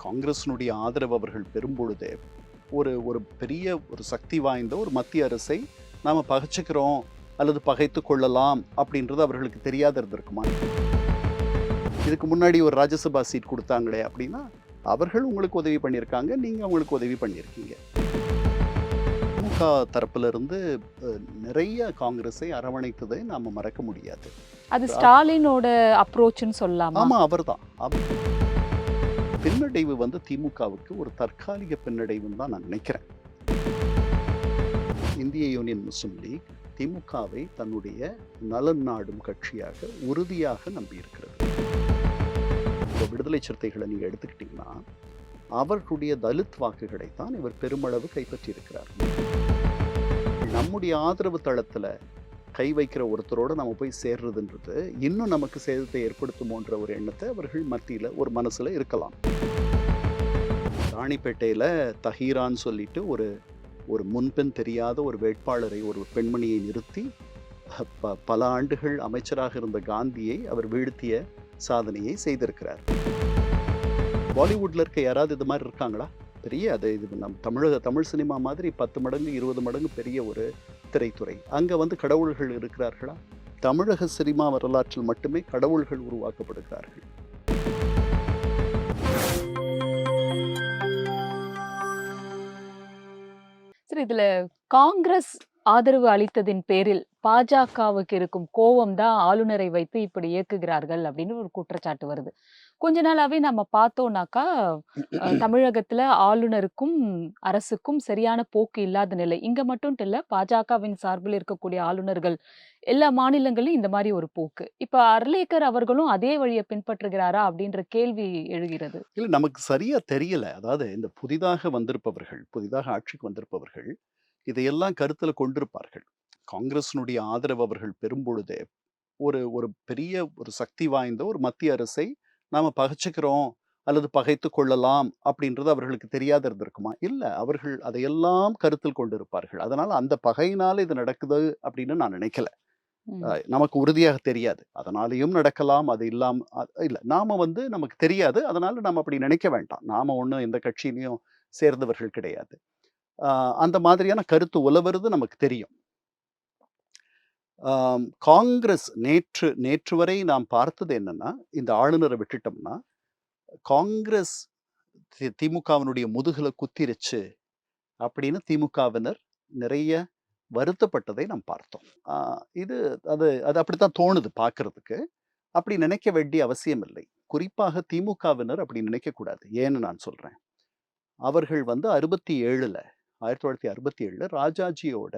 காங்கிரஸினுடைய ஆதரவு அவர்கள் பெறும்பொழுதே, ஒரு ஒரு பெரிய ஒரு சக்தி வாய்ந்த ஒரு மத்திய அரசை நாம பகைச்சுக்கிறோம் அல்லது பகைத்துக் கொள்ளலாம் அப்படின்றது அவர்களுக்கு தெரியாத இருந்திருக்குமா? இதுக்கு முன்னாடி ஒரு ராஜ்யசபா சீட் குடுத்தாங்களே அப்படின்னா, அவர்கள் உங்களுக்கு உதவி பண்ணியிருக்காங்க. நீங்க அவங்களுக்கு உதவி பண்ணியிருக்கீங்க. திமுக தரப்புல இருந்து நிறைய காங்கிரஸை அரவணைத்ததை நாம மறக்க முடியாது. அது ஸ்டாலினோட அப்ரோச்ன்னு சொல்லலாமா? ஆமா அவர்தான். பின்னடைவு வந்து திமுகவுக்கு ஒரு தற்காலிக பின்னடைவுன்னு தான் நான் நினைக்கிறேன். இந்திய யூனியன் முஸ்லிம் லீக் திமுகவை தன்னுடைய நலன் நாடும் கட்சியாக உறுதியாக நம்பியிருக்கிறது. இப்போ விடுதலை சிறுத்தைகளை நீங்க எடுத்துக்கிட்டீங்கன்னா, அவர்களுடைய தலித் வாக்குகளை தான் இவர் பெருமளவு கைப்பற்றியிருக்கிறார். நம்முடைய ஆதரவு தளத்துல கை வைக்கிற ஒருத்தரோட நம்ம போய் சேர்றதுன்றது இன்னும் நமக்கு சேதத்தை ஏற்படுத்துமோன்ற ஒரு எண்ணத்தை அவர்கள் மத்தியில ஒரு மனசுல இருக்கலாம். ராணிப்பேட்டையில தஹீரான்னு சொல்லிட்டு ஒரு ஒரு முன்பின் தெரியாத ஒரு வேட்பாளரை, ஒரு பெண்மணியை நிறுத்தி பல ஆண்டுகள் அமைச்சராக இருந்த காந்தியை அவர் வீழ்த்திய சாதனையை செய்திருக்கிறார். பாலிவுட்ல இருக்க யாராவது இது மாதிரி இருக்காங்களா? பெரிய இது நம் தமிழ் சினிமா மாதிரி 10 மடங்கு 20 மடங்கு பெரிய ஒரு திரைத்துறை. அங்க வந்து கடவுள்கள் இருக்கிறார்களா? தமிழக சினிமா வரலாற்றில் மட்டுமே கடவுள்கள் உருவாக்கப்படுகிறார்கள். சரி, இதுல காங்கிரஸ் ஆதரவு அளித்ததின் பேரில் பாஜகவுக்கு இருக்கும் கோவம் தான் ஆளுநரை வைத்து இப்படி இயக்குகிறார்கள் அப்படின்னு ஒரு குற்றச்சாட்டு வருது. கொஞ்ச நாளாவே நம்ம பார்த்தோம்னாக்கா, தமிழகத்துல ஆளுநருக்கும், அரசுக்கும் சரியான போக்கு இல்லாத நிலை. இங்க மட்டும்ட்டு இல்ல, பாஜகவின் சார்பில் இருக்கக்கூடிய ஆளுநர்கள் எல்லா மாநிலங்களிலும் இந்த மாரி ஒரு போக்கு. இப்ப அர்லேக்கர் அவர்களும் அதே வழிய பின்பற்றுகிறாரா? அப்படின்ற கேள்வி எழுகிறது. இல்ல நமக்கு சரியா தெரியல. அதாவது இந்த புதிதாக ஆட்சிக்கு வந்திருப்பவர்கள் இதையெல்லாம் கருத்துல கொண்டிருப்பார்கள். காங்கிரஸினுடைய ஆதரவு அவர்கள் பெறும்பொழுதே, ஒரு ஒரு பெரிய ஒரு சக்தி வாய்ந்த ஒரு மத்திய அரசை நாம பகைச்சுக்கிறோம் அல்லது பகைத்துக் கொள்ளலாம் அப்படின்றது அவர்களுக்கு தெரியாத இருந்திருக்குமா? இல்ல. அவர்கள் அதையெல்லாம் கருத்தில் கொண்டிருப்பார்கள். அதனால அந்த பகையினால இது நடக்குது அப்படின்னு நான் நினைக்கல. ம். நமக்கு உறுதியாக தெரியாது. அதனாலேயும் நடக்கலாம். அது இல்லாம இல்ல. நாம வந்து நமக்கு தெரியாது. அதனால நாம அப்படி நினைக்க வேண்டாம். நாம ஒண்ணும் எந்த கட்சியிலயும் சேர்ந்தவர்கள் கிடையாது. அ அந்த மாதிரியான கருத்து உலவுறது நமக்கு தெரியும். காங்கிரஸ் நேற்று வரை நாம் பார்த்தது என்னன்னா, இந்த ஆளுநர விட்டுட்டோம்னா, காங்கிரஸ் திமுகவினுடைய முதுகுல குத்திருச்சு அப்படின்னு திமுகவினர் நிறைய வருத்தப்பட்டதை நாம் பார்த்தோம். அ இது அது அது அப்படித்தான் தோணுது பார்க்கறதுக்கு. அப்படி நினைக்க வேண்டிய அவசியம் இல்லை. குறிப்பாக திமுகவினர் அப்படி நினைக்கக்கூடாது. ஏன்னு நான் சொல்றேன். அவர்கள் வந்து 1967ல ராஜாஜியோட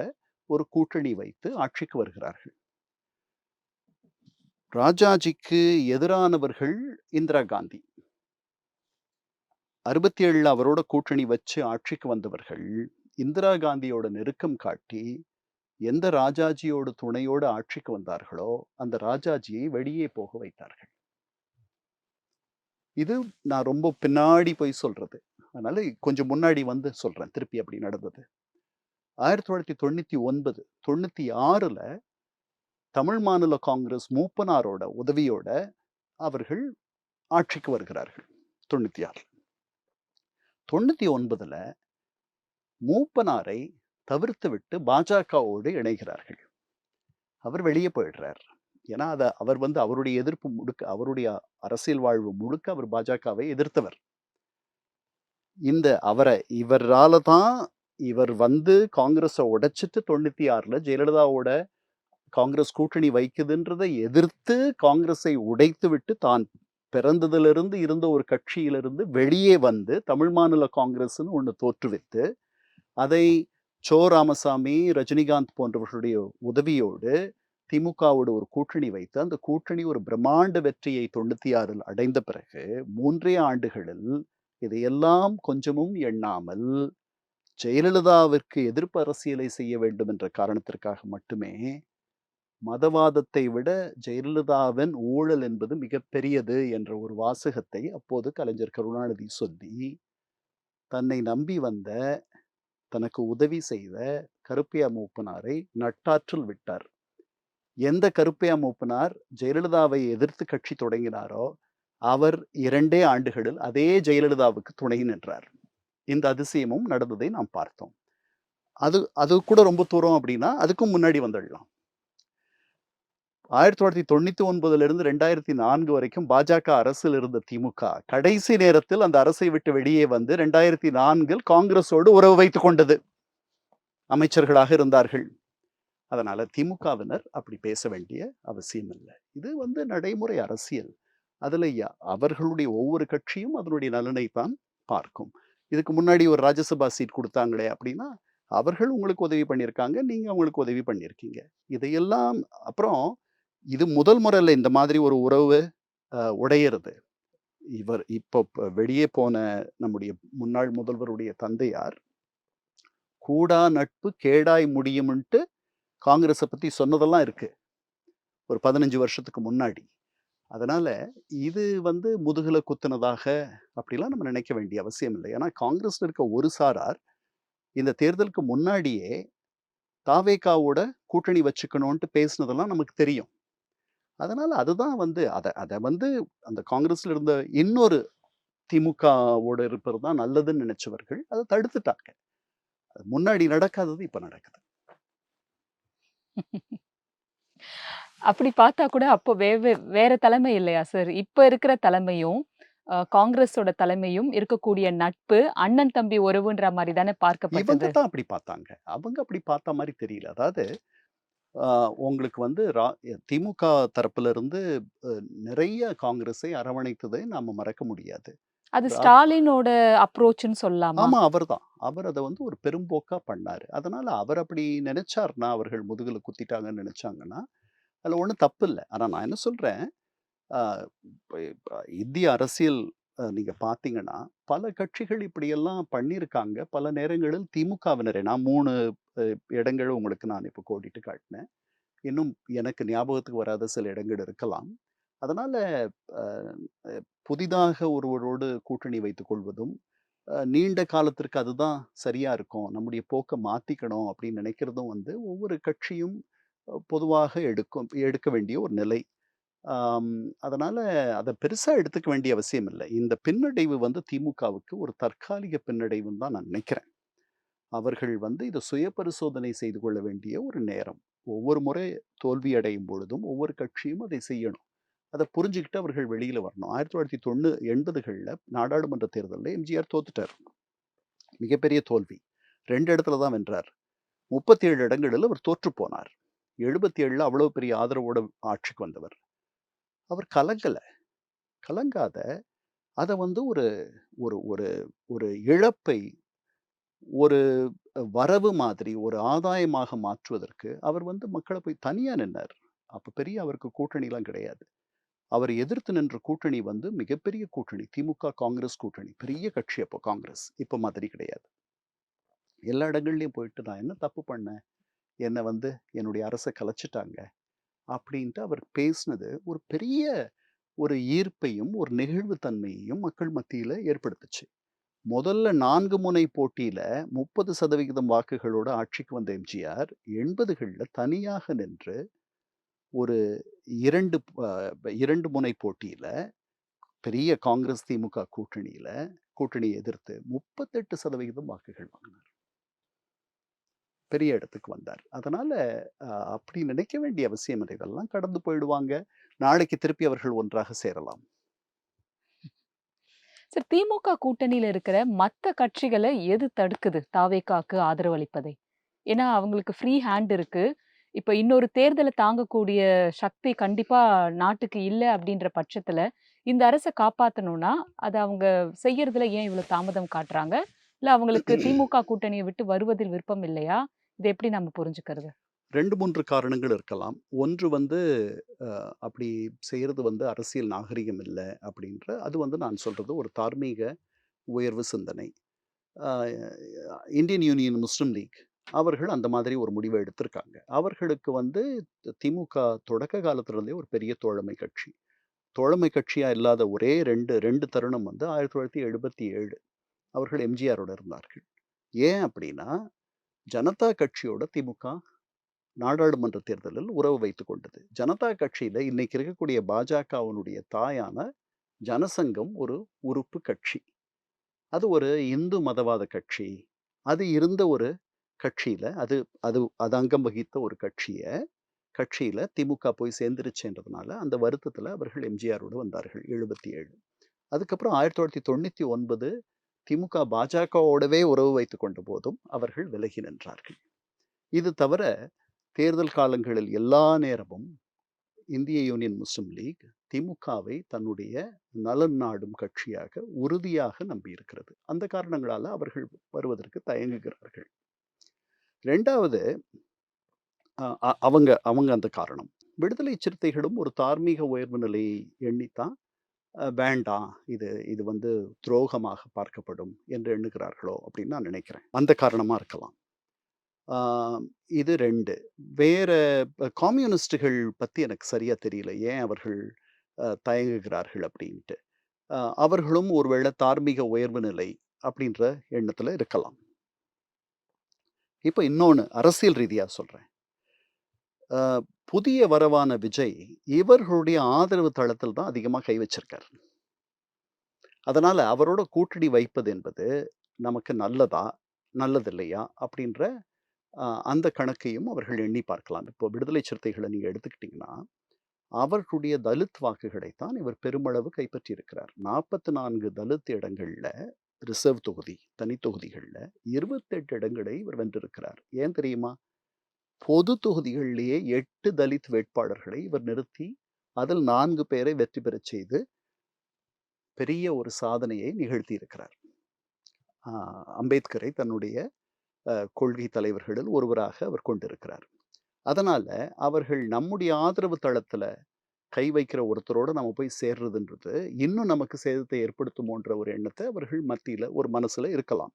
ஒரு கூட்டணி வைத்து ஆட்சிக்கு வருகிறார்கள். ராஜாஜிக்கு எதிரானவர்கள் இந்திரா காந்தி. 67ல அவரோட கூட்டணி வச்சு ஆட்சிக்கு வந்தவர்கள், இந்திரா காந்தியோட நெருக்கம் காட்டி, எந்த ராஜாஜியோட துணையோட ஆட்சிக்கு வந்தார்களோ, அந்த ராஜாஜியை வெளியே போக வைத்தார்கள். இது நான் ரொம்ப பின்னாடி போய் சொல்றது. அதனால கொஞ்சம் முன்னாடி வந்து சொல்றேன். திருப்பி அப்படி நடந்தது. 1999, 96ல தமிழ் மாநில காங்கிரஸ் மூப்பனாரோட உதவியோட அவர்கள் ஆட்சிக்கு வருகிறார்கள். 96ல. 99ல மூப்பனாரை தவிர்த்துவிட்டு பாஜகவோடு இணைகிறார்கள். அவர் வெளியே போயிடுறார். ஏன்னா, அவர் வந்து அவருடைய எதிர்ப்பு முழுக்க அவருடைய அரசியல் வாழ்வு முழுக்க அவர் பாஜகவை எதிர்த்தவர். இவரால தான் இவர் வந்து காங்கிரஸ உடைச்சிட்டு 96ல ஜெயலலிதாவோட காங்கிரஸ் கூட்டணி வைக்குதுன்றதை எதிர்த்து காங்கிரஸை உடைத்துவிட்டு தான் பிறந்ததிலிருந்து இருந்த ஒரு கட்சியிலிருந்து வெளியே வந்து தமிழ் மாநில காங்கிரஸ்ன்னு ஒண்ணு தோற்றுவித்து, அதை ராமசாமி, ரஜினிகாந்த் போன்றவர்களுடைய உதவியோடு திமுகவோட ஒரு கூட்டணி வைத்து, அந்த கூட்டணி ஒரு பிரம்மாண்ட வெற்றியை 96ல் அடைந்த பிறகு 3 ஆண்டுகளில் இதையெல்லாம் கொஞ்சமும் எண்ணாமல், ஜெயலலிதாவிற்கு எதிர்ப்பு அரசியலை செய்ய வேண்டும் என்ற காரணத்திற்காக மட்டுமே, மதவாதத்தை விட ஜெயலலிதாவின் ஊழல் என்பது மிகப்பெரியது என்ற ஒரு வாசகத்தை அப்போது கலைஞர் கருணாநிதி சொல்லி, தன்னை நம்பி வந்த, தனக்கு உதவி செய்த கருப்பையா மூப்பனாரை நட்டாற்றில் விட்டார். எந்த கருப்பையா மூப்பனார் ஜெயலலிதாவை எதிர்த்து கட்சி தொடங்கினாரோ, அவர் 2 ஆண்டுகளில் அதே ஜெயலலிதாவுக்கு துணை நின்றார். இந்த அதிசயமும் நடந்ததை நாம் பார்த்தோம். அது அது கூட ரொம்ப தூரம் அப்படின்னா, அதுக்கும் முன்னாடி வந்துடலாம். 1999லிருந்து 2004 வரைக்கும் பாஜக அரசில் இருந்த திமுக, கடைசி நேரத்தில் அந்த அரசை விட்டு வெளியே வந்து 2004ல் காங்கிரஸோடு உறவு வைத்துக் கொண்டது. அமைச்சர்களாக இருந்தார்கள். அதனால திமுகவினர் அப்படி பேச வேண்டிய அவசியம் இல்ல. இது வந்து நடைமுறை அரசியல். அதுல அவர்களுடைய ஒவ்வொரு கட்சியும் அதனுடைய நலனை தான் பார்க்கும். இதுக்கு முன்னாடி ஒரு ராஜ்யசபா சீட் குடுத்தாங்களே அப்படின்னா, அவர்கள் உங்களுக்கு உதவி பண்ணியிருக்காங்க. நீங்க அவங்களுக்கு உதவி பண்ணியிருக்கீங்க. இதையெல்லாம் அப்புறம் இது முதல் முறையில இந்த மாதிரி ஒரு உறவு உடையறது. இப்போ வெளியே போன நம்முடைய முன்னாள் முதல்வருடைய தந்தையார், "கூடா நட்பு கேடாய் முடியும்ன்ட்டு" காங்கிரஸ பத்தி சொன்னதெல்லாம் இருக்கு. ஒரு 15 வருஷத்துக்கு முன்னாடி. அதனால இது வந்து முதுகுல குத்துனதாக அப்படிலாம் நம்ம நினைக்க வேண்டிய அவசியம் இல்லை. ஏன்னா காங்கிரஸ்ல இருக்க ஒரு சாரார் இந்த தேர்தலுக்கு முன்னாடியே தாவேகாவோட கூட்டணி வச்சுக்கணுன்ட்டு பேசினதெல்லாம் நமக்கு தெரியும். அதனால அதுதான் வந்து அத அத வந்து அந்த காங்கிரஸ்ல இருந்த இன்னொரு திமுகவோட இருப்பது தான் நல்லதுன்னு நினைச்சவர்கள் அத தடுத்துட்டாங்க. அது முன்னாடி நடக்காதது இப்ப நடக்குது. அப்படி பார்த்தா கூட அப்போ வேற தலைமை இல்லையா சார்? இப்ப இருக்கிற தலைமையும், காங்கிரஸோட தலைமையும் இருக்கக்கூடிய நட்பு, அண்ணன் தம்பி உறவுன்ற மாரி தானே இவங்க பார்க்கப்பட்டது. தான் அப்படி பார்த்தாங்க. அவங்க அப்படி பார்த்த மாரி தெரியல. அதாவது ஆ உங்களுக்கு வந்து திமுக தரப்புல இருந்து அ நிறைய காங்கிரஸை அரவணைத்ததை நாம மறக்க முடியாது. அது ரா ஸ்டாலினோட அப்ரோச்ன்னு சொல்லலாமா? ஆமா அவர்தான். அவர் அத வந்து ஒரு பெரும்போக்கா பண்ணாரு. அதனால அவர் அப்படி நினைச்சார்னா, அவர்கள் முதுகுல குத்திட்டாங்கன்னு நினைச்சாங்கன்னா, அதுல ஒண்ணும் தப்பு இல்ல. ஆனா நான் என்ன சொல்றேன், ஆ இப்ப இப்ப இந்திய அரசியல் நீங்க பார்த்தீங்கன்னா, பல கட்சிகள் இப்படியெல்லாம் பண்ணியிருக்காங்க. பல நேரங்களில் திமுகவினரே நான் 3 அ இடங்கள உங்களுக்கு நான் இப்ப கோடிட்டு காட்டினேன். இன்னும் எனக்கு ஞாபகத்துக்கு வராத சில இடங்கள் இருக்கலாம். அதனால அ அ புதிதாக ஒருவரோடு கூட்டணி வைத்துக் கொள்வதும், நீண்ட காலத்திற்கு அதுதான் சரியா இருக்கும். நம்முடைய போக்க மாத்திக்கணும் அப்படின்னு நினைக்கிறதும் வந்து ஒவ்வொரு கட்சியும் பொதுவாக எடுக்க வேண்டிய ஒரு நிலை. ஆம் அதனால அத பெருசா எடுத்துக்க வேண்டிய அவசியம் இல்ல. இந்த பின்னடைவு வந்து திமுகவுக்கு ஒரு தற்காலிக பின்னடைவுன்னு தான் நான் நினைக்கிறேன். அவர்கள் வந்து இத சுய பரிசோதனை செய்து கொள்ள வேண்டிய ஒரு நேரம். ஒவ்வொரு முறை தோல்வி அடையும் பொழுதும் ஒவ்வொரு கட்சியும் அதை செய்யணும். அத புரிஞ்சுகிட்டு அவர்கள் வெளியில வரணும். 1980கள்ல நாடாளுமன்ற தேர்தல்ல எம்ஜிஆர் தோத்துட்டார். மிகப்பெரிய தோல்வி. 2 இடத்துல தான் வென்றார். 37 இடங்களில் அவர் தோற்றுப் போனார். 77ல அவ்வளவு பெரிய ஆதரவோட ஆட்சிக்கு வந்தவர். அவர் கலங்கல. கலங்காத அத வந்து ஒரு ஒரு ஒரு ஒரு இழப்பை ஒரு வரவு மாதிரி, ஒரு ஆதாயமாக மாற்றுவதற்கு அவர் வந்து மக்கள போய் தனியா நின்னார். அப்ப பெரிய அவருக்கு கூட்டணிலாம் கிடையாது. அவர் எதிர்த்து நின்ற கூட்டணி வந்து மிகப்பெரிய கூட்டணி. திமுக, காங்கிரஸ் கூட்டணி. பெரிய கட்சி அப்போ காங்கிரஸ். இப்ப மாதிரி கிடையாது. எல்லா இடங்கள்லயும் போயிட்டு நான் என்ன தப்பு பண்ணேன்? என்ன வந்து என்னுடைய அரச கலைச்சுட்டாங்க. அப்படின்ட்டு அவர் பேசினது ஒரு பெரிய ஒரு ஈர்ப்பையும், ஒரு நெகிழ்வு தன்மையையும் மக்கள் மத்தியில ஏற்படுத்துச்சு. முதல்ல 4 முனை போட்டியில 30% வாக்குகளோட ஆட்சிக்கு வந்த எம்ஜிஆர் 80கள்ல தனியாக நின்று ஒரு 2 2 முனை போட்டியில பெரிய காங்கிரஸ், திமுக கூட்டணிய எதிர்த்து 38% வாக்குகள் வாங்கினார். பெரிய இடத்துக்கு வந்தார். அதனால அப்படி நினைக்க வேண்டிய அவசியம் இல்லை. இதெல்லாம் கடந்து போயிடுவாங்க. நாளைக்கு திருப்பி அவர்கள் ஒன்றாக சேரலாம். சார், திமுக கூட்டணியில இருக்கிற மத்த கட்சிகள எது தடுக்குது தாவேகாக்கு ஆதரவு அளிப்பதை? ஏன்னா அவங்களுக்கு ஃப்ரீ ஹேண்ட் இருக்கு. இப்ப இன்னொரு தேர்தல தாங்கக்கூடிய சக்தி கண்டிப்பா நாட்டுக்கு இல்ல அப்படின்ற பட்சத்துல, இந்த அரச காப்பாத்தணும்னா, அத அவங்க செய்யறதுல ஏன் இவ்வளவு தாமதம் காட்டுறாங்க? இல்ல அவங்களுக்கு திமுக கூட்டணிய விட்டு வருவதில் விருப்பம் இல்லையா? இத எப்படி நம்ம புரிஞ்சுக்கிறது? 2, 3 காரணங்கள் இருக்கலாம். ஒன்று வந்து அப்படி செய்றது வந்து அரசியல் நாகரிகம் இல்ல அப்படின்ற அது வந்து நான் சொல்றது ஒரு தார்மீக உயர்வு சிந்தனை. அ இந்தியன் யூனியன் முஸ்லீம் லீக் அவர்கள் அந்த மாதிரி ஒரு முடிவ எடுத்திருக்காங்க. அவர்களுக்கு வந்து திமுக தொடக்க காலத்துல இருந்தே ஒரு பெரிய தோழமை கட்சி. தோழமை கட்சியா இல்லாத ஒரே 2 தருணம் வந்து 1977 அவர்கள் எம்ஜிஆரோட இருந்தார்கள். ஏன் அப்படின்னா, ஜனதா கட்சியோட திமுக நாடாளுமன்ற தேர்தலில் உறவு வைத்துக் கொண்டது. ஜனதா கட்சியில இன்னைக்கு இருக்கக்கூடிய பாஜகவினுடைய தாயான ஜனசங்கம் ஒரு உறுப்பு கட்சி. அது ஒரு இந்து மதவாத கட்சி. அது இருந்த ஒரு கட்சியில அது அது அது அங்கம் வகித்த ஒரு கட்சியில திமுக போய் சேர்ந்துருச்சுன்றதுனால, அந்த வருத்தத்தில அவர்கள் எம்ஜிஆரோடு வந்தார்கள் 77. அதுக்கப்புறம் 1999 திமுக பாஜகவோடவே உறவு வைத்துக் கொண்ட போதும் அவர்கள் விலகி நின்றார்கள். இது தவிர தேர்தல் காலங்களில் எல்லா நேரமும் இந்திய யூனியன் முஸ்லிம் லீக் திமுகவை தன்னுடைய நலன் நாடும் கட்சியாக உறுதியாக நம்பியிருக்கிறது. அந்த காரணங்களால அவர்கள் வருவதற்கு தயங்குகிறார்கள். 2வது அ அ அவங்க அவங்க அந்த காரணம். விடுதலை சிறுத்தைகளும் ஒரு தார்மீக உயர்வு நிலையை எண்ணித்தான் வேண்டாம். இது இது வந்து துரோகமாக பார்க்கப்படும் என்று எண்ணுகிறார்களோ அப்படின்னு நான் நினைக்கிறேன். அந்த காரணமா இருக்கலாம். ஆ இது 2. வேற கம்யூனிஸ்ட்டுகள் பத்தி எனக்கு சரியா தெரியல. ஏன் அவர்கள் தயங்குகிறார்கள் அப்படின்ட்டு. அவர்களும் ஒருவேளை தார்மீக உயர்வு நிலை அப்படின்ற எண்ணத்துல இருக்கலாம். இப்ப இன்னொன்னு அரசியல் ரீதியா சொல்றேன். அ புதிய வரவான விஜய் இவர்களுடைய ஆதரவு தளத்தில் தான் அதிகமா கை வச்சிருக்காரு. அதனால அவரோட கூட்டணி வைப்பது என்பது நமக்கு நல்லதா? நல்லதில்லையா? அப்படின்ற அந்த கணக்கையும் அவர்கள் எண்ணி பார்க்கலாம். இப்போ விடுதலை சிறுத்தைகள நீங்க எடுத்துக்கிட்டீங்கன்னா, அவர்களுடைய தலித் வாக்குகளைத்தான் இவர் பெருமளவு கைப்பற்றியிருக்கிறார். 44 தலித் இடங்கள்ல ரிசர்வ் தொகுதி, தனி தொகுதிகள்ல 28 இடங்களை இவர் வென்றிருக்கிறார். ஏன் தெரியுமா? பொது தொகுதிகள்லேயே 8 தலித் வேட்பாளர்களை இவர் நிறுத்தி, அதில் 4 பேரை வெற்றி பெறச் செய்து, பெரிய ஒரு சாதனையை நிகழ்த்தியிருக்கிறார். அ அம்பேத்கரை தன்னுடைய கொள்கை தலைவர்களில் ஒருவராக அவர் கொண்டிருக்கிறார். அதனால அவர்கள் நம்முடைய ஆதரவு தளத்துல கை வைக்கிற ஒருத்தரோட நம்ம போய் சேர்றதுன்றது, இன்னும் நமக்கு சேதத்தை ஏற்படுத்துமோன்ற ஒரு எண்ணத்த அவர்கள் மத்தியில ஒரு மனசுல இருக்கலாம்.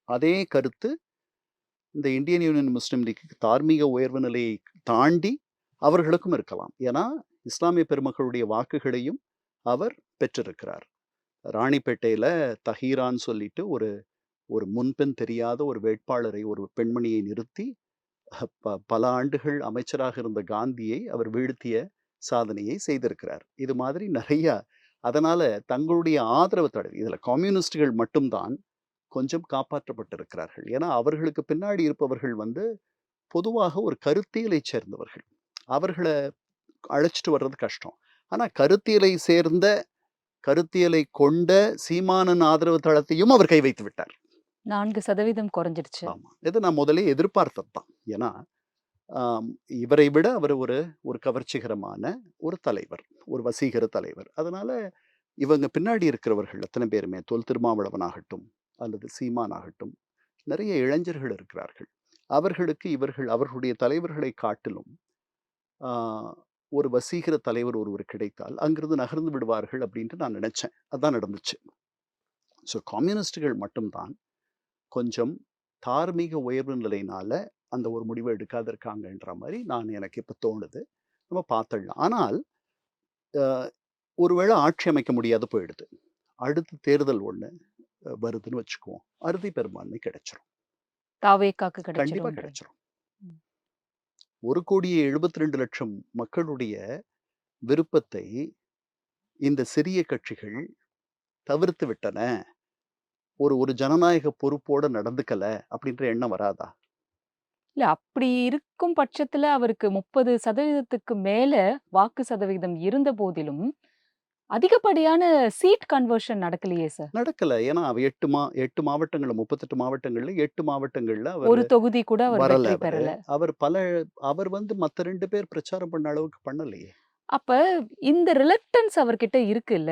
அதே கருத்து இந்த இந்தியன் யூனியன் முஸ்லீம் லீக்குக்கு தார்மீக உயர்வு நிலையை தாண்டி அவர்களுக்கும் இருக்கலாம். ஏன்னா, இஸ்லாமிய பெருமக்களுடைய வாக்குகளையும் அவர் பெற்றிருக்கிறார். ராணிப்பேட்டையில தஹீரான்னு சொல்லிட்டு ஒரு ஒரு முன்பின் தெரியாத ஒரு வேட்பாளரை, ஒரு பெண்மணியை நிறுத்தி பல ஆண்டுகள் அமைச்சராக இருந்த காந்தியை அவர் வீழ்த்திய சாதனையை செய்திருக்கிறார். இது மாதிரி நிறையா அதனால தங்களுடைய ஆதரவு இதுல கம்யூனிஸ்டுகள் மட்டும் தான் கொஞ்சம் காப்பாற்றப்பட்டிருக்கிறார்கள். ஏன்னா, அவர்களுக்கு பின்னாடி இருப்பவர்கள் வந்து பொதுவாக ஒரு கருத்தியலைச் சேர்ந்தவர்கள். அவர்கள அழைச்சுட்டு வர்றது கஷ்டம். ஆனா, கருத்தியலை கொண்ட சீமானின் ஆதரவு தளத்தையும் அவர் கை வைத்து விட்டார். 4% குறைஞ்சிடுச்சு. ஆமா. இது நான் முதலே எதிர்பார்த்தது தான். ஏன்னா, ஆம் இவரை விட அவர் ஒரு ஒரு கவர்ச்சிகரமான ஒரு தலைவர். ஒரு வசீகர தலைவர். அதனால இவங்க பின்னாடி இருக்கிறவர்கள் அத்தனை பேருமே தொல் திருமாவளவன் ஆகட்டும், அல்லது சீமான் ஆகட்டும், நிறைய இளைஞர்கள் இருக்கிறார்கள். அவர்களுக்கு அவர்களுடைய தலைவர்களை காட்டிலும் ஆ ஒரு வசீகர தலைவர் ஒருவர் கிடைத்தால், அங்கிருந்து நகர்ந்து விடுவார்கள் அப்படின்ட்டு நான் நினைச்சேன். அதான் நடந்துச்சு. ஸோ கம்யூனிஸ்டுகள் மட்டும் தான் கொஞ்சம் தார்மீக உயர்வு நிலையினால அந்த ஒரு முடிவ எடுக்காத இருக்காங்கன்ற மாரி எனக்கு இப்ப தோணுது. நம்ம பார்த்துடலாம். ஆனால் அ ஒருவேள ஆட்சி அமைக்க முடியாத போயிடுது. அடுத்த தேர்தல் ஒண்ணு வருதுன்னு வச்சுக்குவோம். அறுதி பெரும்பான்மை கிடைச்சிரும். தாவேக்காக்கு கண்டிப்பா கிடைச்சிரும்ன்ற. கிடைச்சிரும். ம். 1,72,00,000 மக்களுடைய விருப்பத்தை இந்த சிறிய கட்சிகள் தவிர்த்து விட்டன. ஒரு ஒரு ஜனநாயக பொறுப்போட நடந்துக்கல அப்படின்ற எண்ணம் வராதா? இல்ல அப்படி இருக்கும் பட்சத்துல அவருக்கு 30% மேல வாக்கு சதவிகிதம் இருந்த போதிலும், அதிகப்படியான சீட் கன்வர்ஷன் நடக்கலையே சார். நடக்கல. ஏன்னா அவ 8 மாவட்டங்கள்ல 38 மாவட்டங்கள்ல 8 மாவட்டங்கள்ல ஒரு தொகுதி கூட அவர் வரல வெற்றி அவரு. பெறல. அவர் அவர் வந்து மத்த 2 பேர் பிரச்சாரம் பண்ண அளவுக்கு பண்ணலையே! அப்ப இந்த ரிலக்டன்ஸ் அவர்கிட்ட இருக்குல்ல.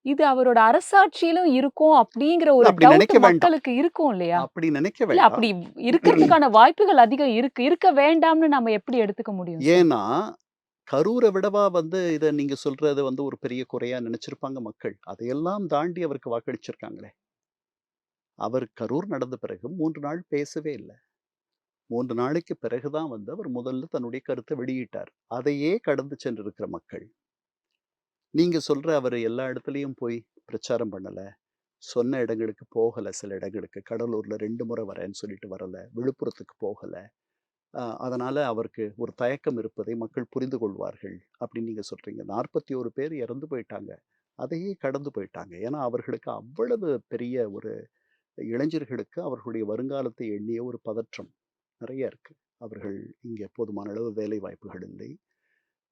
இது அவரோட அரசாட்சியிலும் இருக்கும் அப்படிங்கிற இல்ல ஒரு அப்படி டவுட் நினைக்க வேண்டாம். மக்களுக்கு இருக்கும் இல்லையா? அப்படி நினைக்க இல்ல வேண்டாம். அப்படி இருக்கிறதுக்கான வாய்ப்புகள் அதிகம் இருக்கு. இருக்க வேண்டாம்னு நம்ம எப்படி எடுத்துக்க முடியும் சார்? ஏன்னா, கரூர விடவா வந்து இத நீங்க சொல்றது வந்து ஒரு பெரிய குறையா நினைச்சிருப்பாங்க மக்கள். அதையெல்லாம் தாண்டி அவருக்கு வாக்களிச்சிருக்காங்களே! அவர் கரூர் நடந்த பிறகு 3 நாள் பேசவே இல்ல. 3 நாளைக்கு பிறகு தான் வந்து அவர் முதல்ல தன்னுடைய கருத்த வெளியிட்டார். அதையே கடந்து சென்றிருக்கிற மக்கள். நீங்க சொல்ற அவரு எல்லா இடத்துலயும் போய் பிரச்சாரம் பண்ணல. சொன்ன இடங்களுக்கு போகல சில இடங்களுக்கு. கடலூர்ல 2 முறை வரேன்னு சொல்லிட்டு வரல. விழுப்புரத்துக்கு போகல. அதனால அவருக்கு ஒரு தயக்கம் இருப்பதை மக்கள் புரிந்து கொள்வார்கள் அப்படின்னு நீங்க சொல்றீங்க. 41 பேர் இறந்து போயிட்டாங்க. அதையே கடந்து போயிட்டாங்க. ஏன்னா, அவர்களுக்கு அவ்வளவு பெரிய ஒரு இளைஞர்களுக்கு அவர்களுடைய வருங்காலத்தை எண்ணிய ஒரு பதற்றம் நெறைய இருக்கு. அவர்கள் இங்கே போதுமான அளவு வேலை வாய்ப்புகள் இல்லை.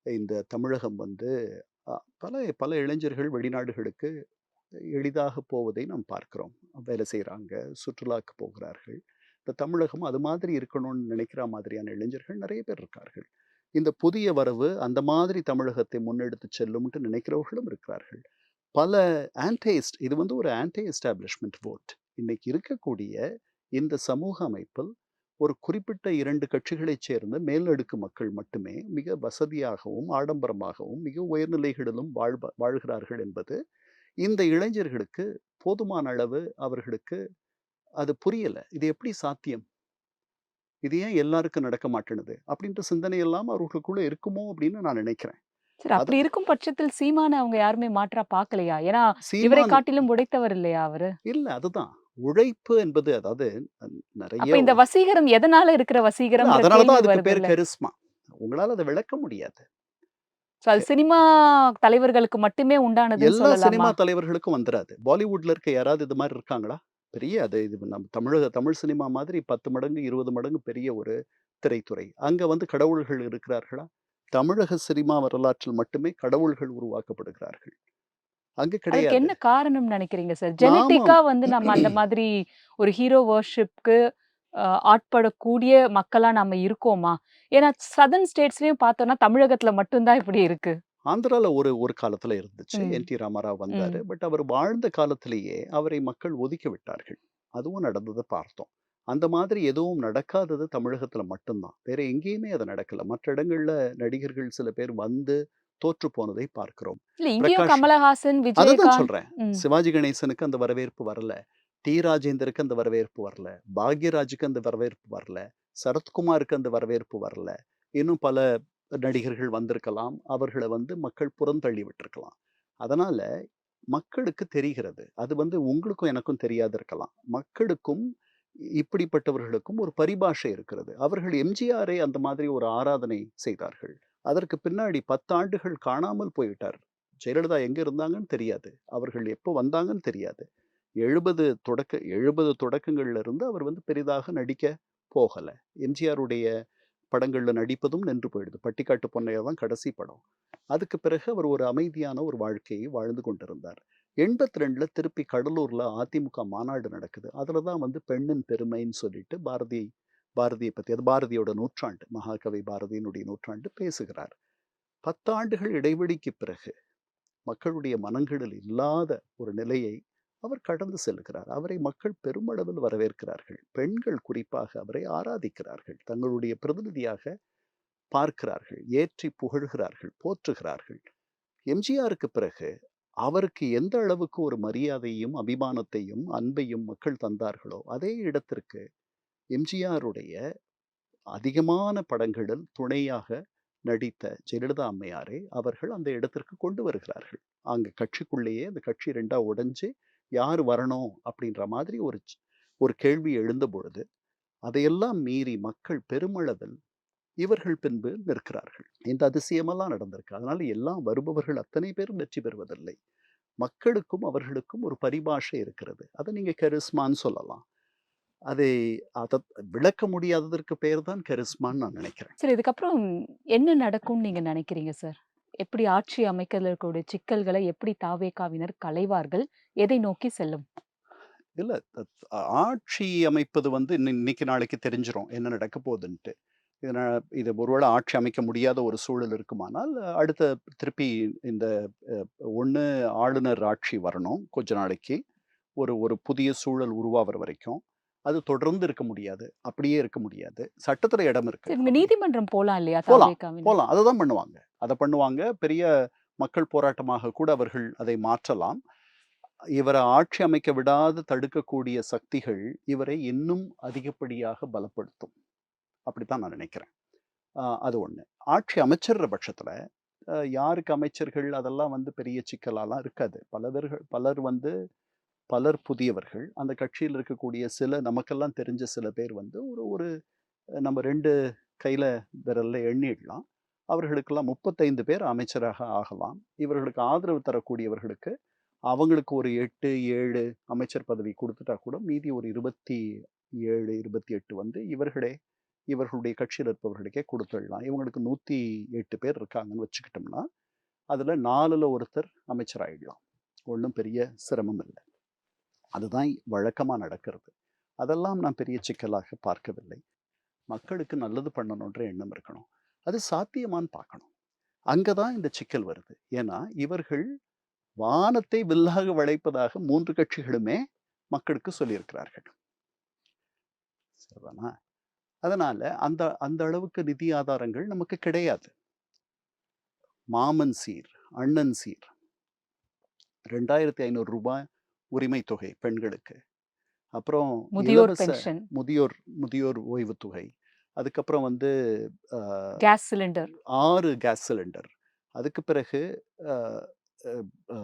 இந்த தமிழகம் வந்து அ பல பல இளைஞர்கள் வெளிநாடுகளுக்கு எளிதாக போவதை நாம் பார்க்கிறோம். வேலை செய்றாங்க, சுற்றுலாக்கு போகிறார்கள். இந்த தமிழகம் அது மாதிரி இருக்கணும்னு நினைக்கிற மாதிரியான இளைஞர்கள் நெறைய பேர் இருக்கார்கள். இந்த புதிய வரவு அந்த மாதிரி தமிழகத்தை முன்னெடுத்துச் செல்லும்ன்ட்டு நினைக்கிறவர்களும் இருக்கிறார்கள். பல இது வந்து ஒரு ஆன்டி எஸ்டாப்லிஷ்மென்ட் வோட். இன்னைக்கு இருக்கக்கூடிய இந்த சமூக அமைப்பில் ஒரு குறிப்பிட்ட 2 கட்சிகளைச் சேர்ந்த மேலடுக்கு மக்கள் மட்டுமே மிக வசதியாகவும், ஆடம்பரமாகவும், மிக உயர்நிலைகளிலும் வாழ்கிறார்கள் என்பது இந்த இளைஞர்களுக்கு போதுமான அளவு அவர்களுக்கு அது புரியல. இது எப்படி சாத்தியம்? இது ஏன் எல்லாருக்கும் நடக்க மாட்டேன்னுது? அப்படின்ற சிந்தனை எல்லாம் அவர்களுக்குள்ள இருக்குமோ அப்படின்னு நான் நினைக்கிறேன். சரி, அது அப்படி இருக்கும் பட்சத்தில் சீமான அவங்க யாருமே மாற்றா பார்க்கலையா? ஏன்னா, இவரை சீமான் காட்டிலும் உடைத்தவர் இல்லையா அவரு? இல்ல அதுதான். உழைப்பு என்பது அதாவது நெறைய அப்ப இந்த வசீகரம் எதனால இருக்கிற இல்ல வசீகரம்ன்ற அதனால தான் கேள்வி அதுக்கு பேரு வருதுல்ல. கரிஸ்மா. உங்களால அத விளக்க முடியாது. சோ அது சினிமா தலைவர்களுக்கு மட்டுமே உண்டானதுன்னு எல்லா சினிமா சொல்லலாமா? தலைவர்களுக்கும் வந்துராது. பாலிவுட்ல இருக்க யாராவது இது மாரி இருக்காங்களா? பெரிய அது இது நம்ம தமிழ் சினிமா மாதிரி 10 மடங்கு, 20 மடங்கு பெரிய ஒரு திரைத்துறை. அங்க வந்து கடவுள்கள் இருக்கிறார்களா? தமிழக சினிமா வரலாற்றில் மட்டுமே கடவுள்கள் உருவாக்கப்படுகிறார்கள். அங்க அதுக்கு கிடையாது. என்ன காரணம்னு நெனைக்கிறீங்க சார்? நாமம் ஜெனடிக்கா வந்து நம்ம அந்த மாதிரி ஒரு ஹீரோ வொர்ஷிப்க்கு ஆட்படக்கூடிய மக்களா நம்ம இருக்கோமா? ஏன்னா சதர்ன் ஸ்டேட்ஸ்லயும் பார்த்தோம்னா, தமிழகத்துல மட்டும் தான் இப்படி இருக்கு. ஆந்திரால ஒரு ஒரு காலத்துல இருந்துச்சு. ம். என்.டி. ராமாராவ் வந்தாரு. ம். பட் அவர் வாழ்ந்த காலத்திலேயே அவரை மக்கள் ஒதுக்கி விட்டார்கள். அதுவும் நடந்தத பார்த்தோம். அந்த மாதிரி எதுவும் நடக்காதது தமிழகத்துல மட்டும் தான். வேற எங்கேயுமே அது நடக்கல. மற்ற இடங்கள்ல நடிகர்கள் சில பேர் வந்து தோற்று போனதை பார்க்கிறோம். இல்ல இங்கேயும் பிரகாஷ் கமலஹாசன், அததான் விஜயகாந்த். சொல்றேன். ம். சிவாஜி கணேசனுக்கு அந்த வரவேற்பு வரல. டி. ராஜேந்தருக்கு அந்த வரவேற்பு வரல. பாக்யராஜுக்கு அந்த வரவேற்பு வரல. சரத்குமாருக்கு அந்த வரவேற்பு வரல. இன்னும் பல நடிகர்கள் வந்திருக்கலாம். அவர்கள வந்து மக்கள் புறந்தள்ளி விட்டிருக்கலாம். அதனால மக்களுக்கு தெரிகிறது. அது வந்து உங்களுக்கும் எனக்கும் தெரியாது இருக்கலாம். மக்களுக்கும் இப்படிப்பட்டவர்களுக்கும் ஒரு பரிபாஷை இருக்கிறது. அவர்கள் எம்ஜிஆரை அந்த மாதிரி ஒரு ஆராதனை செய்தார்கள். அதற்கு பின்னாடி 10 ஆண்டுகள் காணாமல் போய்விட்டார். ஜெயலலிதா எங்க இருந்தாங்கன்னு தெரியாது. அவர்கள் எப்போ வந்தாங்கன்னு தெரியாது. 70 தொடக்கங்கள்ல இருந்து அவர் வந்து பெரிதாக நடிக்க போகல. எம்ஜிஆருடைய படங்கள்ல நடிப்பதும் நின்று போயிடுது. பட்டிக்காட்டு பொன்னையா தான் கடைசி படம். அதுக்கு பிறகு அவர் ஒரு அமைதியான ஒரு வாழ்க்கையை வாழ்ந்து கொண்டிருந்தார். 82ல திருப்பி கடலூர்ல அதிமுக மாநாடு நடக்குது. அதுல தான் வந்து பெண்ணின் பெருமைன்னு சொல்லிட்டு பாரதிய பத்தி அது பாரதியோட நூற்றாண்டு. மகாகவி பாரதியினுடைய நூற்றாண்டு பேசுகிறார். 10 ஆண்டுகள் இடைவெளிக்கு பிறகு மக்களுடைய மனங்களில் இல்லாத ஒரு நிலையை அவர் கடந்து செல்கிறார். அவரை மக்கள் பெருமளவில் வரவேற்கிறார்கள். பெண்கள் குறிப்பாக அவரை ஆராதிக்கிறார்கள். தங்களுடைய பிரதிநிதியாக பார்க்கிறார்கள். ஏற்றி புகழ்கிறார்கள், போற்றுகிறார்கள். எம்ஜிஆருக்கு பிறகு அவருக்கு எந்த அளவுக்கு ஒரு மரியாதையும், அபிமானத்தையும், அன்பையும் மக்கள் தந்தார்களோ, அதே இடத்திற்கு எம்ஜிஆருடைய அதிகமான படங்களில் துணையாக நடித்த ஜெயலலிதா அம்மையாரை அவர்கள் அந்த இடத்திற்கு கொண்டு வருகிறார்கள். அங்க கட்சிக்குள்ளேயே அந்த கட்சி 2ஆ உடைஞ்சு, யார் வரணும் அப்படின்ற மாதிரி ஒரு கேள்வி எழுந்தபொழுது, அதையெல்லாம் மீறி மக்கள் பெருமளவில் இவர்கள் பின்பு நிற்கிறார்கள். இந்த அதிசயமெல்லாம் நடந்திருக்கு. அதனால எல்லாம் வருபவர்கள் அத்தனை பேரும் வெற்றி பெறுவதில்லை. மக்களுக்கும் அவர்களுக்கும் ஒரு பரிபாஷை இருக்கிறது. அத நீங்க கரிஸ்மான்னு சொல்லலாம். அதை அத விளக்க முடியாததற்கு பெயர் தான் கரிஸ்மான்னு நான் நினைக்கிறேன். சரி, இதுக்கப்புறம் என்ன நடக்கும்னு நீங்க நெனைக்கிறீங்க சார்? எப்படி ஆட்சி அமைக்கல இருக்கக்கூடிய சிக்கல்களை எப்படி தாவேகாவினர் களைவார்கள்? எதை நோக்கி செல்லும்? இல்ல அத் ஆட்சி அமைப்பது வந்து இன்னைக்கு நாளைக்கு தெரிஞ்சிரும். என்ன நடக்க போதுன்ட்டு. இது ஒருவேள ஆட்சி அமைக்க முடியாத ஒரு சூழல் இருக்குமானால், அடுத்த திருப்பி இந்த ஒண்ணு ஆளுநர் ஆட்சி வரணும் கொஞ்ச நாளைக்கு. ஒரு ஒரு புதிய சூழல் உருவாகுற வரைக்கும். அது தொடர்ந்து இருக்க முடியாது. அப்படியே இருக்க முடியாது. சட்டத்துல இடம் இருக்கு. சரி, இவங்க அப்படி நீதிமன்றம் போலாம் இல்லையா போலாம், தாவேகாவினர்? போலாம். அததான் பண்ணுவாங்க. அத பண்ணுவாங்க. பெரிய மக்கள் போராட்டமாக கூட அவர்கள் அதை மாற்றலாம். இவர ஆட்சி அமைக்க விடாது தடுக்கக்கூடிய சக்திகள், இவரை இன்னும் அதிகப்படியாக பலப்படுத்தும். அப்படித்தான் நான் நினைக்கிறேன். அது 1. ஆட்சி அமைச்சர்ற பட்சத்துல, யாருக்கு அமைச்சர்கள் அதெல்லாம் வந்து பெரிய சிக்கலாலாம் இருக்காது. பலர் வந்து பலர் புதியவர்கள். அந்த கட்சியில இருக்கக்கூடிய சில நமக்கெல்லாம் தெரிஞ்ச சில பேர் வந்து ஒரு ஒரு நம்ம 2 கையில விரல்ல எண்ணிடலாம். அவர்களுக்கெல்லாம் 35 பேர் அமைச்சராக ஆகலாம். இவர்களுக்கு ஆதரவு தரக்கூடியவர்களுக்கு அவங்களுக்கு ஒரு 8, 7 அமைச்சர் பதவி குடுத்துட்டா கூட மீதி ஒரு 27, 28 வந்து இவர்களுடைய கட்சியில இருப்பவர்களுக்கே குடுத்துடலாம். இவங்களுக்கு 108 பேர் இருக்காங்கன்னு வச்சுக்கிட்டோம்னா, அதுல 4ல ஒருத்தர் அமைச்சர் ஆயிடலாம். ஒண்ணும் பெரிய சிரமம் இல்ல. அதுதான் வழக்கமா நடக்கிறது. அதெல்லாம் நான் பெரிய சிக்கலாக பார்க்கவில்லை. மக்களுக்கு நல்லது பண்ணணுன்ற எண்ணம் இருக்கணும். அது சாத்தியமான்னு பார்க்கணும். அங்க தான் இந்த சிக்கல் வருது. ஏன்னா, இவர்கள் வானத்தை வில்லாக வளைப்பதாக 3 கட்சிகளுமே மக்களுக்கு சொல்லியிருக்கிறார்கள். சரிதானா? அதனால அந்த அந்த அளவுக்கு நிதி ஆதாரங்கள் நமக்கு கிடையாது. மாமன் சீர், அண்ணன் சீர் ரூ. 2,500 உரிமை தொகை பெண்களுக்கு. அப்புறம் முதியோர் இலவச பென்ஷன், முதியோர் முதியோர் ஓய்வுத்தொகை. அதுக்கப்புறம் வந்து அ கேஸ் சிலிண்டர், 6 கேஸ் சிலிண்டர். அதுக்கு பிறகு அ அ அ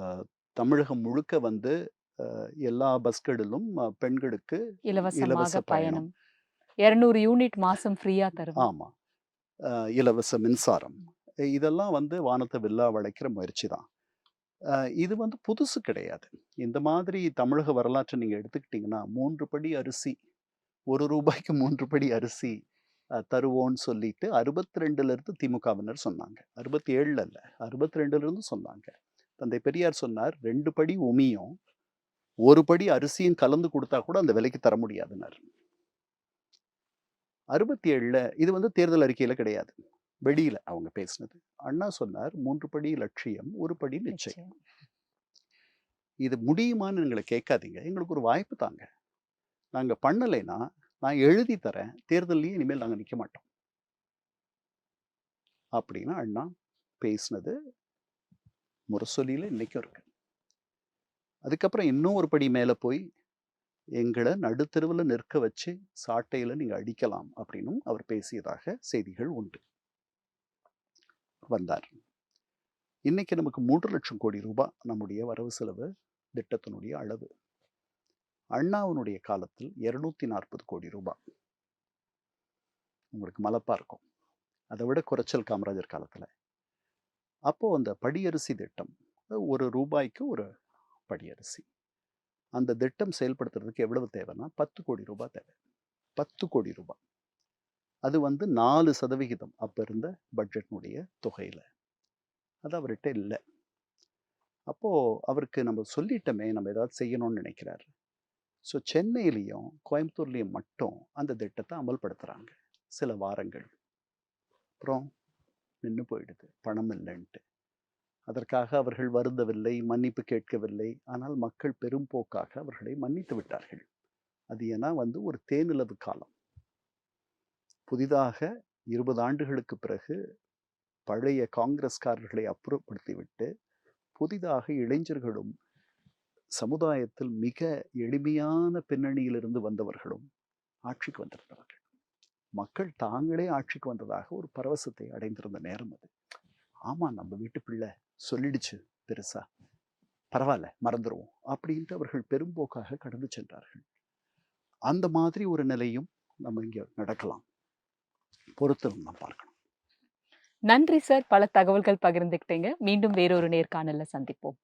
தமிழகம் முழுக்க வந்து எல்லா பஸ்களிலும் பெண்களுக்கு இலவச இலவசமாக பயணம். பயணம். 200 யூனிட் மாசம் ஃப்ரீயா தருவோம். ஆமா. இலவச மின்சாரம். இதெல்லாம் வந்து வானத்த வில்லா வளைக்கிற முயற்சி தான். இது வந்து புதுசு கிடையாது. இந்த மாதிரி தமிழக வரலாற்ற நீங்க எடுத்துக்கிட்டீங்கன்னா, 3 படி அரிசி, ரூ. 1க்கு 3 படி அரிசி தருவோம்ன்னு சொல்லிட்டு 62ல இருந்து திமுகவினர் சொன்னாங்க. 67ல இல்ல. 62ல இருந்து சொன்னாங்க. தந்தை பெரியார் சொன்னார், 2 படி உமியும், 1 படி அரிசியும் கலந்து குடுத்தா கூட அந்த விலைக்கு தர முடியாதுன்னாரு. 67ல இது வந்து தேர்தல் அறிக்கையில கிடையாது. வெளியில அவங்க பேசினது. அண்ணா சொன்னார், 3 படி லட்சியம், 1 படி நிச்சயம். நிச்சயம். இது முடியுமான்னு எங்கள கேட்காதீங்க. எங்களுக்கு ஒரு வாய்ப்பு தாங்க. நாங்க பண்ணலைன்னா, நான் எழுதி தரேன். தேர்தல்லயும் இனிமேல் நாங்க நிக்க மாட்டோம். அப்படின்னு அண்ணா பேசினது முரசொலியில இன்னைக்கும் இருக்கு. அதுக்கப்புறம் இன்னும் ஒரு படி மேல போய், எங்கள நடுத்தெருவுல நிற்க வச்சு, சாட்டையில நீங்க அடிக்கலாம் அப்படின்னும் அவர் பேசியதாக செய்திகள் உண்டு. வந்தார். இன்னைக்கு நமக்கு 3,00,000 கோடி ரூபாய் நம்முடைய வரவு செலவு திட்டத்தினுடைய அளவு. அண்ணாவினுடைய காலத்தில் 240 கோடி ரூபாய். உங்களுக்கு மலப்பா இருக்கும். அதை விட குறைச்சல் காமராஜர் காலத்துல. அப்போ அந்த படியரிசி திட்டம், ரூபாய்க்கு ஒரு படியரிசி. அந்த திட்டம் செயல்படுத்துறதுக்கு எவ்வளவு தேவைன்னா 10 கோடி ரூபாய் தேவை. 10 கோடி ரூபாய். அது வந்து 4% அப்ப இருந்த பட்ஜெட்னுடைய தொகையில. அது அவர்ட்ட இல்ல. அப்போ அவருக்கு நம்ம சொல்லிட்டோமே, நம்ம ஏதாவது செய்யணும்னு நினைக்கிறாரு. ஸோ சென்னையிலயும், கோயம்புத்தூர்லயும் மட்டும் அந்த திட்டத்த அமல்படுத்துறாங்க. சில வாரங்கள். அப்புறம் நின்னு போயிடுது. பணம் இல்லன்ட்டு. அதற்காக அவர்கள் வருந்தவில்லை, மன்னிப்பு கேட்கவில்லை. ஆனால் மக்கள் பெரும்போக்காக அவர்களை மன்னித்து விட்டார்கள். அது ஏன்னா வந்து ஒரு தேனிலவு காலம். புதிதாக 20 ஆண்டுகளுக்கு பிறகு பழைய காங்கிரஸ்காரர்களை அப்புறப்படுத்திவிட்டு, புதிதாக இளைஞர்களும், சமுதாயத்தில் மிக எளிமையான பின்னணியிலிருந்து வந்தவர்களும் ஆட்சிக்கு வந்திருந்தவர்கள். மக்கள் தாங்களே ஆட்சிக்கு வந்ததாக ஒரு பரவசத்தை அடைந்திருந்த நேரம் அது. ஆமா, நம்ம வீட்டு பிள்ளை சொல்லிடுச்சு பெருசா. பரவால்ல, மறந்துருவோம். அப்படின்ட்டு அவர்கள் பெரும்போக்காக கடந்து சென்றார்கள். அந்த மாதிரி ஒரு நிலையும் நம்ம இங்க நடக்கலாம். பொறுத்திருந்து பார்க்கணும். நன்றி சார். பல தகவல்கள் பகிர்ந்துக்கிட்டீங்க. மீண்டும் வேறொரு நேர்காணல்ல சந்திப்போம்.